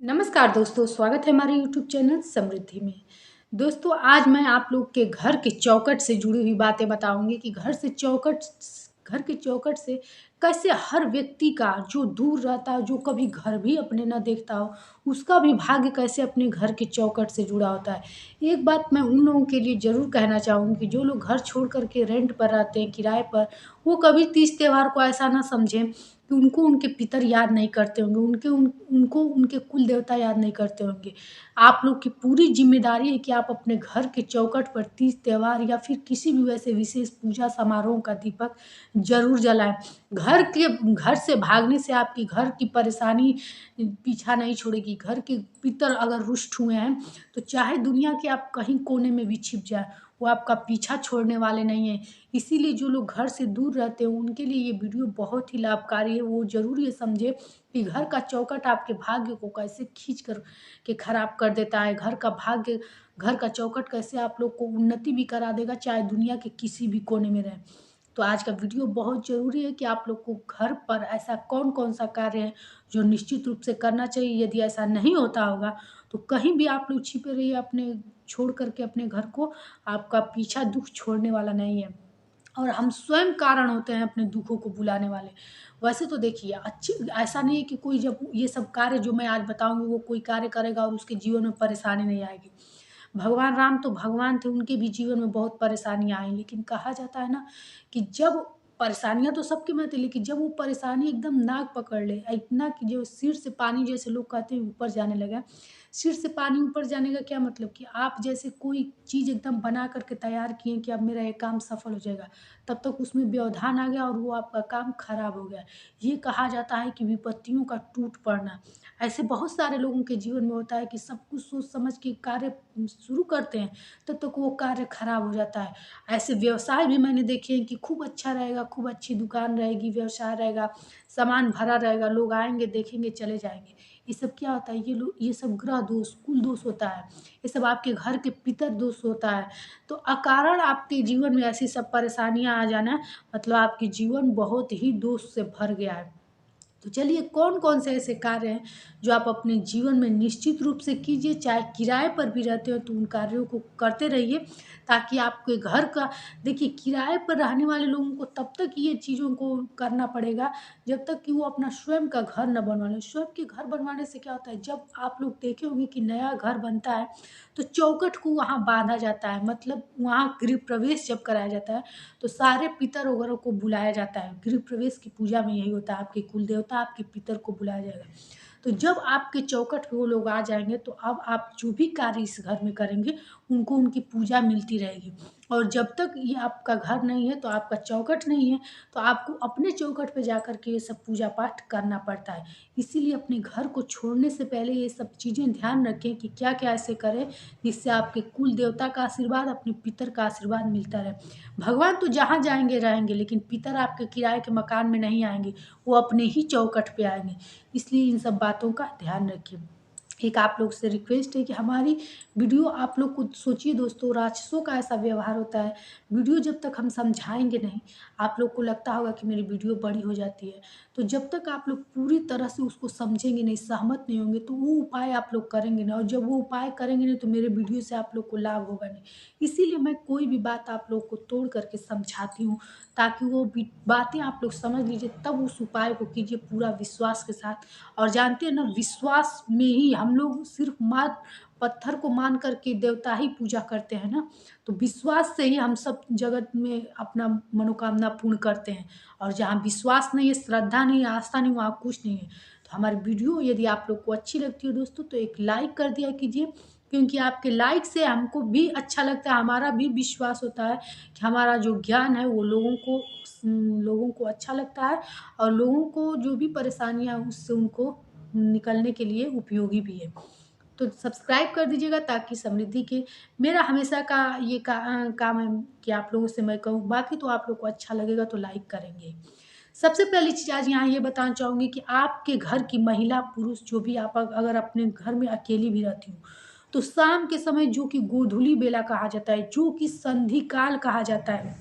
नमस्कार दोस्तों, स्वागत है हमारे यूट्यूब चैनल समृद्धि में। दोस्तों, आज मैं आप लोग के घर के चौखट से जुड़ी हुई बातें बताऊँगी कि घर के चौखट से कैसे हर व्यक्ति का जो दूर रहता है, जो कभी घर भी अपने ना देखता हो, उसका भी भाग्य कैसे अपने घर के चौखट से जुड़ा होता है। एक बात मैं उन लोगों के लिए ज़रूर कहना चाहूँगी कि जो लोग घर छोड़ कर के रेंट पर रहते हैं, किराए पर, वो कभी तीज त्योहार को ऐसा ना समझें कि उनको उनके पितर याद नहीं करते होंगे, उनको उनके कुल देवता याद नहीं करते होंगे। आप लोग की पूरी ज़िम्मेदारी है कि आप अपने घर के चौखट पर तीज त्योहार या फिर किसी भी वैसे विशेष पूजा समारोह का दीपक ज़रूर जलाएँ। घर से भागने से आपकी घर की परेशानी पीछा नहीं छोड़ेगी। घर के पितर अगर रुष्ट हुए हैं, तो चाहे दुनिया के आप कहीं कोने में भी छिप जाएँ, वो आपका पीछा छोड़ने वाले नहीं हैं। इसीलिए जो लोग घर से दूर रहते हैं, उनके लिए ये वीडियो बहुत ही लाभकारी है। वो ज़रूर ये समझे कि घर का चौखट आपके भाग्य को कैसे खींच कर के खराब कर देता है। घर का चौखट कैसे आप लोग को उन्नति भी करा देगा, चाहे दुनिया के किसी भी कोने में रहें। तो आज का वीडियो बहुत ज़रूरी है कि आप लोग को घर पर ऐसा कौन-कौन सा कार्य है, जो निश्चित रूप से करना चाहिए। यदि ऐसा नहीं होता होगा, तो कहीं भी आप लोग छिपे रहिए छोड़ कर के अपने घर को, आपका पीछा दुःख छोड़ने वाला नहीं है। और हम स्वयं कारण होते हैं अपने दुखों को बुलाने वाले। वैसे तो देखिए, अच्छी ऐसा नहीं है कि कोई जब ये सब कार्य जो मैं आज बताऊँगी, वो कोई कार्य करेगा और उसके जीवन में परेशानी नहीं आएगी। भगवान राम तो भगवान थे, उनके भी जीवन में बहुत परेशानियाँ आई, लेकिन कहा जाता है ना कि जब परेशानियाँ तो सबके में आती है, लेकिन जब वो परेशानी एकदम नाक पकड़ ले, इतना कि जो सिर से पानी, जैसे लोग कहते हैं, ऊपर जाने लगा। सिर से पानी ऊपर जाने का क्या मतलब कि आप जैसे कोई चीज़ एकदम बना कर के तैयार किए कि अब मेरा ये काम सफल हो जाएगा, तब तक उसमें व्यवधान आ गया और वो आपका काम खराब हो गया। ये कहा जाता है कि विपत्तियों का टूट पड़ना। ऐसे बहुत सारे लोगों के जीवन में होता है कि सब कुछ सोच समझ के कार्य शुरू करते हैं, तब तक वो कार्य खराब हो जाता है। ऐसे व्यवसाय भी मैंने देखे हैं कि खूब अच्छा रहेगा, खूब अच्छी दुकान रहेगी, व्यवसाय रहेगा, सामान भरा रहेगा, लोग आएँगे, देखेंगे, चले जाएँगे। ये सब क्या होता है, ये सब ग्रह दोष, कुल दोष होता है। ये सब आपके घर के पितर दोष होता है। तो अकारण आपके जीवन में ऐसी सब परेशानियाँ आ जाना, मतलब आपके जीवन बहुत ही दोष से भर गया है। तो चलिए, कौन-कौन से ऐसे कार्य हैं जो आप अपने जीवन में निश्चित रूप से कीजिए, चाहे किराए पर भी रहते हो तो उन कार्यों को करते रहिए, ताकि आपके घर का, देखिए, किराए पर रहने वाले लोगों को तब तक ये चीज़ों को करना पड़ेगा जब तक कि वो अपना स्वयं का घर ना बनवा लें। स्वयं के घर बनवाने से क्या होता है, जब आप लोग देखे होंगे कि नया घर बनता है, तो चौखट को वहाँ बाँधा जाता है, मतलब वहाँ गृह प्रवेश जब कराया जाता है, तो सारे पितर वगैरह को बुलाया जाता है। गृह प्रवेश की पूजा में यही होता है, आपके कुल देवता, आपके पितर को बुलाया जाएगा। तो जब आपके चौखट पे वो लोग आ जाएँगे, तो अब आप जो भी कार्य इस घर में करेंगे, उनको उनकी पूजा मिलती रहेगी। और जब तक ये आपका घर नहीं है, तो आपका चौखट नहीं है, तो आपको अपने चौखट पे जाकर के ये सब पूजा पाठ करना पड़ता है। इसीलिए अपने घर को छोड़ने से पहले ये सब चीज़ें ध्यान रखें कि क्या-क्या ऐसे करें, जिससे आपके कुल देवता का आशीर्वाद, अपने पितर का आशीर्वाद मिलता रहे। भगवान तो जहाँ जाएँगे रहेंगे, लेकिन पितर आपके किराए के मकान में नहीं आएँगे, वो अपने ही चौखट पे आएँगे। इसलिए इन सब बातों का ध्यान रखिए। एक आप लोग से रिक्वेस्ट है कि हमारी वीडियो आप लोग खुद सोचिए दोस्तों, राक्षसों का ऐसा व्यवहार होता है। वीडियो जब तक हम समझाएँगे नहीं, आप लोग को लगता होगा कि मेरी वीडियो बड़ी हो जाती है। तो जब तक आप लोग पूरी तरह से उसको समझेंगे नहीं, सहमत नहीं होंगे, तो वो उपाय आप लोग करेंगे नहीं, और जब वो उपाय करेंगे नहीं, तो मेरे वीडियो से आप लोग को लाभ होगा नहीं। इसीलिए मैं कोई भी बात आप लोग को तोड़ करके समझाती हूँ, ताकि वो बातें आप लोग समझ लीजिए, तब उस उपाय को कीजिए पूरा विश्वास के साथ। और जानते हैं ना, विश्वास में ही हम लोग सिर्फ पत्थर को मान करके देवता ही पूजा करते हैं ना, तो विश्वास से ही हम सब जगत में अपना मनोकामना पूर्ण करते हैं। और जहाँ विश्वास नहीं है, श्रद्धा नहीं है, आस्था नहीं, वहाँ कुछ नहीं है। तो हमारी वीडियो यदि आप लोग को अच्छी लगती है दोस्तों, तो एक लाइक कर दिया कीजिए, क्योंकि आपके लाइक से हमको भी अच्छा लगता है, हमारा भी विश्वास होता है कि हमारा जो ज्ञान है वो लोगों को अच्छा लगता है, और लोगों को जो भी परेशानियाँ हैं उससे उनको निकलने के लिए उपयोगी भी है। तो सब्सक्राइब कर दीजिएगा, ताकि समृद्धि के मेरा हमेशा का ये काम है कि आप लोगों से मैं कहूँ, बाकी तो आप लोग को अच्छा लगेगा तो लाइक करेंगे। सबसे पहली चीज़ आज यहाँ ये बताना चाहूँगी कि आपके घर की महिला, पुरुष जो भी, आप अगर अपने घर में अकेली भी रहती हो, तो शाम के समय, जो कि गोधूली बेला कहा जाता है, जो कि संधि काल कहा जाता है,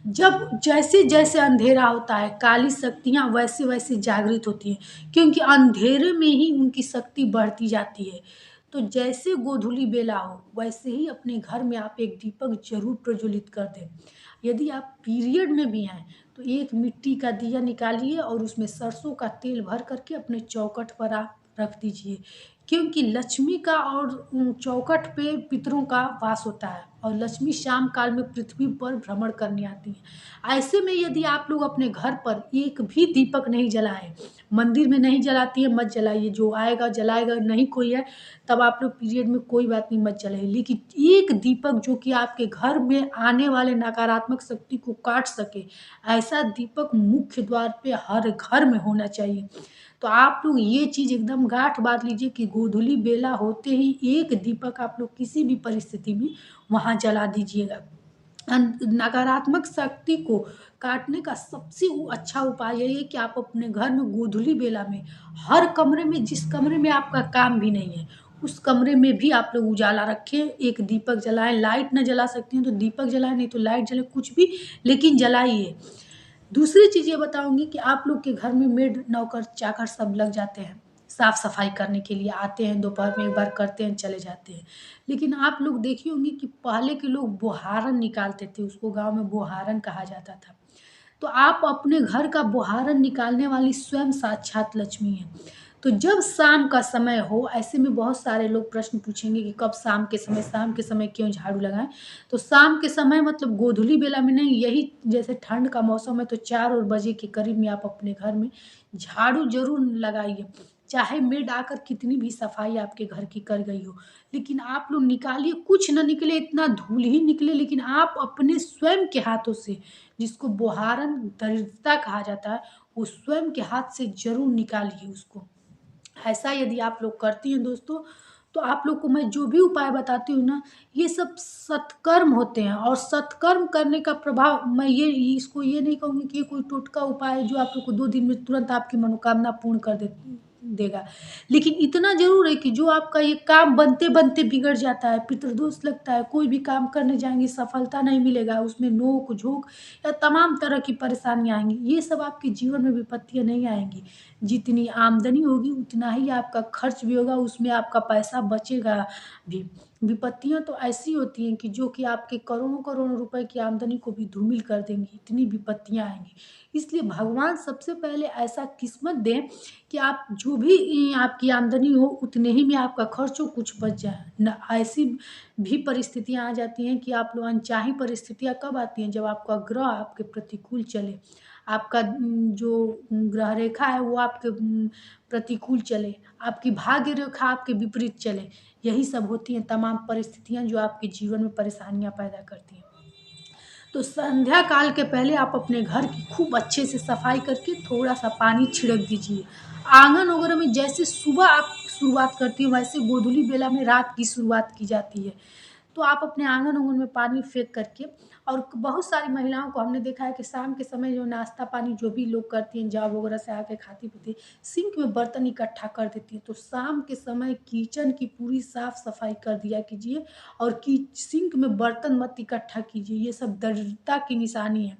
जब जैसे जैसे अंधेरा होता है, काली शक्तियाँ वैसे वैसे जागृत होती हैं, क्योंकि अंधेरे में ही उनकी शक्ति बढ़ती जाती है। तो जैसे गोधूली बेला हो, वैसे ही अपने घर में आप एक दीपक जरूर प्रज्वलित कर दें। यदि आप पीरियड में भी हैं तो एक मिट्टी का दिया निकालिए और उसमें सरसों का तेल भर करके अपने चौखट पर आप रख दीजिए, क्योंकि लक्ष्मी का और चौखट पे पितरों का वास होता है और लक्ष्मी शाम काल में पृथ्वी पर भ्रमण करने आती है। ऐसे में यदि आप लोग अपने घर पर एक भी दीपक नहीं जलाए, मंदिर में नहीं जलाती है मत जलाइए, जो आएगा जलाएगा, नहीं कोई है तब आप लोग पीरियड में कोई बात नहीं मत जलाइए, लेकिन एक दीपक जो कि आपके घर में आने वाले नकारात्मक शक्ति को काट सके, ऐसा दीपक मुख्य द्वार पे हर घर में होना चाहिए। तो आप लोग ये चीज़ एकदम गांठ बांध लीजिए कि गोधूली बेला होते ही एक दीपक आप लोग किसी भी परिस्थिति में वहाँ जला दीजिएगा। नकारात्मक शक्ति को काटने का सबसे अच्छा उपाय यही है कि आप अपने घर में गोधूली बेला में हर कमरे में, जिस कमरे में आपका काम भी नहीं है उस कमरे में भी आप लोग उजाला रखें, एक दीपक जलाएं। लाइट न जला सकती हैं तो दीपक जलाएं, नहीं तो लाइट जले, कुछ भी, लेकिन जलाइए। दूसरी चीज़ ये बताऊंगी कि आप लोग के घर में मेड नौकर चाकर सब लग जाते हैं, साफ सफाई करने के लिए आते हैं, दोपहर में एक बार करते हैं चले जाते हैं। लेकिन आप लोग देखी होंगी कि पहले के लोग बोहारन निकालते थे, उसको गांव में बोहारन कहा जाता था। तो आप अपने घर का बोहारन निकालने वाली स्वयं साक्षात लक्ष्मी है। तो जब शाम का समय हो, ऐसे में बहुत सारे लोग प्रश्न पूछेंगे कि कब शाम के समय, शाम के समय क्यों झाड़ू लगाएं। तो शाम के समय मतलब गोधूली बेला में नहीं, यही जैसे ठंड का मौसम है तो 4 बजे के करीब में आप अपने घर में झाड़ू जरूर लगाइए। चाहे मेड आकर कितनी भी सफाई आपके घर की कर गई हो, लेकिन आप लोग निकालिए, कुछ ना निकले, इतना धूल ही निकले, लेकिन आप अपने स्वयं के हाथों से, जिसको बोहारन दरिद्रता कहा जाता है, वो स्वयं के हाथ से जरूर निकालिए उसको। ऐसा यदि आप लोग करती हैं दोस्तों, तो आप लोग को मैं जो भी उपाय बताती हूँ ना, ये सब सत्कर्म होते हैं, और सत्कर्म करने का प्रभाव, मैं ये इसको ये नहीं कहूँगी कि ये कोई टोटका उपाय है जो आप लोग को 2 दिन में तुरंत आपकी मनोकामना पूर्ण कर देगा। लेकिन इतना जरूर है कि जो आपका ये काम बनते बनते बिगड़ जाता है, पितृदोष लगता है, कोई भी काम करने जाएंगे सफलता नहीं मिलेगा, उसमें नोक झोंक या तमाम तरह की परेशानियां आएंगी, ये सब आपके जीवन में विपत्तियां नहीं आएंगी। जितनी आमदनी होगी उतना ही आपका खर्च भी होगा, उसमें आपका पैसा बचेगा भी। विपत्तियां तो ऐसी होती हैं कि जो कि आपके करोड़ों करोड़ों रुपए की आमदनी को भी धूमिल कर देंगी, इतनी विपत्तियां आएंगी। इसलिए भगवान सबसे पहले ऐसा किस्मत दें कि आप जो भी आपकी आमदनी हो उतने ही में आपका खर्च हो, कुछ बच जाए न। ऐसी भी परिस्थितियां आ जाती हैं कि आप लोग, अनचाही परिस्थितियां कब आती हैं, जब आपका ग्रह आपके प्रतिकूल चले, आपका जो ग्रह रेखा है वो आपके प्रतिकूल चले, आपकी भाग्य रेखा आपके विपरीत चले। यही सब होती हैं तमाम परिस्थितियां जो आपके जीवन में परेशानियां पैदा करती हैं। तो संध्या काल के पहले आप अपने घर की खूब अच्छे से सफाई करके थोड़ा सा पानी छिड़क दीजिए। आंगन वगैरह में जैसे सुबह आप शुरुआत करती हो, वैसे गोधूली बेला में रात की शुरुआत की जाती है। तो आप अपने आंगन उंगन में पानी फेंक करके, और बहुत सारी महिलाओं को हमने देखा है कि शाम के समय जो नाश्ता पानी जो भी लोग करती हैं, जॉब वगैरह से आके खाती पीती, सिंक में बर्तन इकट्ठा कर देती हैं। तो शाम के समय किचन की पूरी साफ सफाई कर दिया कीजिए, और कि सिंक में बर्तन मत इकट्ठा कीजिए, ये सब दरिद्रता की निशानी है।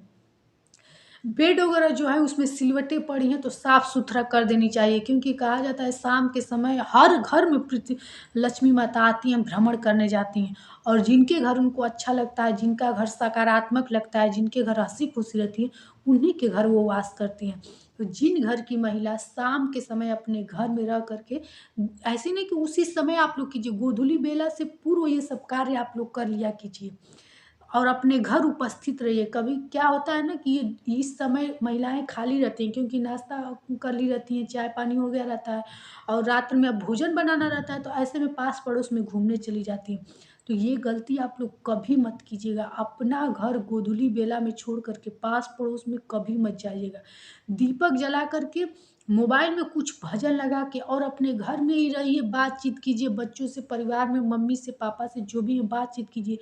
बेड वगैरह जो है उसमें सिलवटें पड़ी हैं तो साफ सुथरा कर देनी चाहिए, क्योंकि कहा जाता है शाम के समय हर घर में पृथ्वी लक्ष्मी माता आती हैं, भ्रमण करने जाती हैं, और जिनके घर उनको अच्छा लगता है, जिनका घर सकारात्मक लगता है, जिनके घर हंसी खुशी रहती है, उन्हीं के घर वो वास करती हैं। तो जिन घर की महिला शाम के समय अपने घर में रह करके, ऐसे नहीं कि उसी समय आप लोग कीजिए, गोधूली बेला से पूर्व ये सब कार्य आप लोग कर लिया कीजिए, और अपने घर उपस्थित रहिए। कभी क्या होता है ना कि ये इस समय महिलाएं खाली रहती हैं, क्योंकि नाश्ता कर ली रहती हैं, चाय पानी हो गया रहता है, और रात में अब भोजन बनाना रहता है, तो ऐसे में पास पड़ोस में घूमने चली जाती हैं। तो ये गलती आप लोग कभी मत कीजिएगा, अपना घर गोधूली बेला में छोड़ करके पास पड़ोस में कभी मत जाइएगा। दीपक जला करके, मोबाइल में कुछ भजन लगा के, और अपने घर में ही रहिए, बातचीत कीजिए बच्चों से, परिवार में मम्मी से, पापा से, जो भी है बातचीत कीजिए।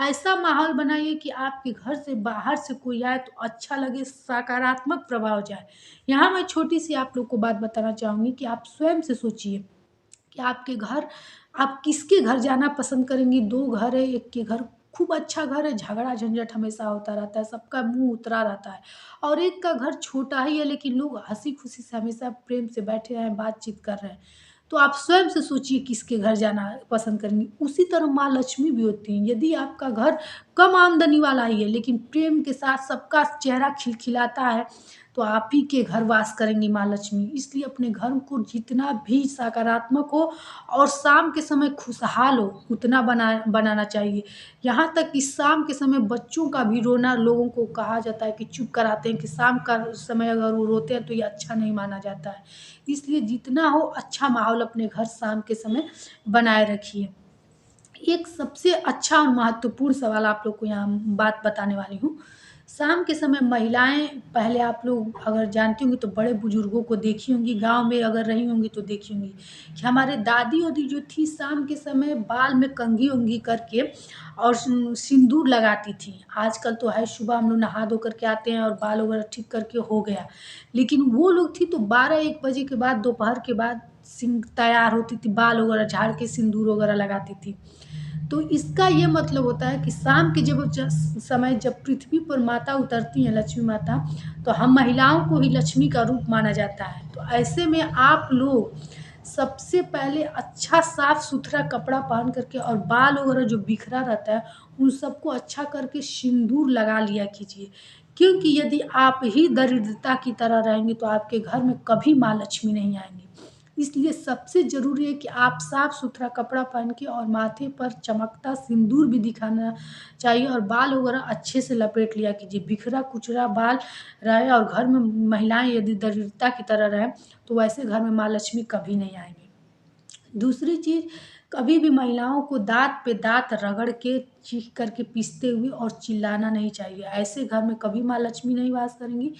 ऐसा माहौल बनाइए कि आपके घर से बाहर से कोई आए तो अच्छा लगे, सकारात्मक प्रभाव जाए। यहाँ मैं छोटी सी आप लोग को बात बताना चाहूँगी कि आप स्वयं से सोचिए कि आपके घर, आप किसके घर जाना पसंद करेंगी। 2 घर है, एक के घर खूब अच्छा घर है, झगड़ा झंझट हमेशा होता रहता है, सबका मुँह उतरा रहता है। और एक का घर छोटा ही है लेकिन लोग हँसी-खुशी से हमेशा प्रेम से बैठे हैं, बातचीत कर रहे हैं। तो आप स्वयं से सोचिए किसके घर जाना पसंद करेंगी। उसी तरह माँ लक्ष्मी भी होती हैं। यदि आपका घर कम आमदनी वाला ही है लेकिन प्रेम के साथ सबका चेहरा खिलखिलाता है, तो आप ही के घर वास करेंगी माँ लक्ष्मी। इसलिए अपने घर को जितना भी सकारात्मक हो और शाम के समय खुशहाल हो, उतना बनाना चाहिए। यहाँ तक कि शाम के समय बच्चों का भी रोना लोगों को कहा जाता है कि चुप कराते हैं कि शाम का समय अगर वो रोते हैं तो ये अच्छा नहीं माना जाता है। इसलिए जितना हो अच्छा माहौल अपने घर शाम के समय बनाए रखिए। एक सबसे अच्छा और महत्वपूर्ण सवाल आप लोग को यहाँ बात बताने वाली हूँ। शाम के समय महिलाएँ पहले आप लोग अगर जानती होंगी तो बड़े बुजुर्गों को देखी होंगी, गाँव में अगर रही होंगी तो देखी होंगी कि हमारे दादी-ओदी जो थी शाम के समय बाल में कंघी-वंघी करके और सिंदूर लगाती थी। आजकल तो है सुबह हम लोग नहा धो करके आते हैं और बाल वगैरह ठीक करके हो गया। लेकिन वो लोग थी तो 12-1 बजे के बाद दोपहर के बाद तैयार होती थी, बाल वगैरह झाड़ के सिंदूर वगैरह लगाती थी। तो इसका ये मतलब होता है कि शाम के जब समय जब पृथ्वी पर माता उतरती हैं लक्ष्मी माता, तो हम महिलाओं को ही लक्ष्मी का रूप माना जाता है। तो ऐसे में आप लोग सबसे पहले अच्छा साफ-सुथरा कपड़ा पहन करके और बाल वगैरह जो बिखरा रहता है, उन सबको अच्छा करके सिंदूर लगा लिया कीजिए। क्योंकि यदि आप ही दरिद्रता की तरह रहेंगे, तो आपके घर में कभी माँ लक्ष्मी नहीं आएँगी। इसलिए सबसे ज़रूरी है कि आप साफ-सुथरा कपड़ा पहन के और माथे पर चमकता सिंदूर भी दिखाना चाहिए और बाल वगैरह अच्छे से लपेट लिया कीजिए। बिखरा-कुचरा बाल रहे और घर में महिलाएँ यदि दरिद्रता की तरह रहें, तो वैसे घर में माँ लक्ष्मी कभी नहीं आएँगी। दूसरी चीज़, कभी भी महिलाओं को दाँत पे दाँत रगड़ के, चीख करके पीसते हुए और चिल्लाना नहीं चाहिए। ऐसे घर में कभी माँ लक्ष्मी नहीं वास करेंगी।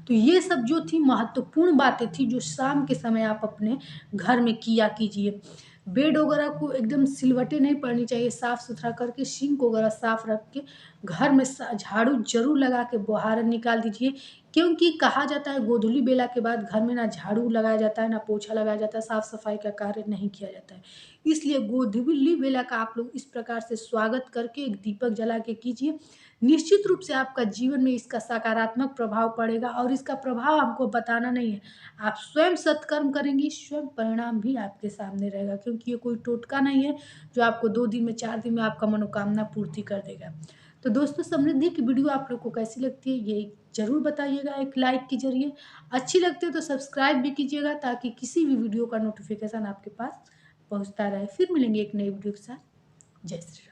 तो ये सब जो थी महत्वपूर्ण बातें थी जो शाम के समय आप अपने घर में किया कीजिए। बेड वगैरह को एकदम सिलवटें नहीं पड़नी चाहिए, साफ-सुथरा करके सिंक वगैरह साफ रख के घर में झाड़ू ज़रूर लगा के बाहर निकाल दीजिए। क्योंकि कहा जाता है गोधूलि बेला के बाद घर में ना झाड़ू लगाया जाता है, ना पोछा लगाया जाता है, साफ-सफाई का कार्य नहीं किया जाता है। इसलिए गोधूलि बेला का आप लोग इस प्रकार से स्वागत करके एक दीपक जला के कीजिए। निश्चित रूप से आपका जीवन में इसका सकारात्मक प्रभाव पड़ेगा और इसका प्रभाव हमको बताना नहीं है। आप स्वयं सत्कर्म करेंगी, स्वयं परिणाम भी आपके सामने रहेगा क्योंकि ये कोई टोटका नहीं है, जो आपको 2 दिन में, 4 दिन में आपका मनोकामना पूर्ति कर देगा। तो दोस्तों, समृद्धि की वीडियो आप लोग को कैसी लगती है ये ज़रूर बताइएगा एक लाइक के ज़रिए। अच्छी लगती है तो सब्सक्राइब भी कीजिएगा ताकि किसी भी वीडियो का नोटिफ़िकेशन आपके पास पहुँचता रहे। फिर मिलेंगे एक नई वीडियो के साथ। जय श्री राम।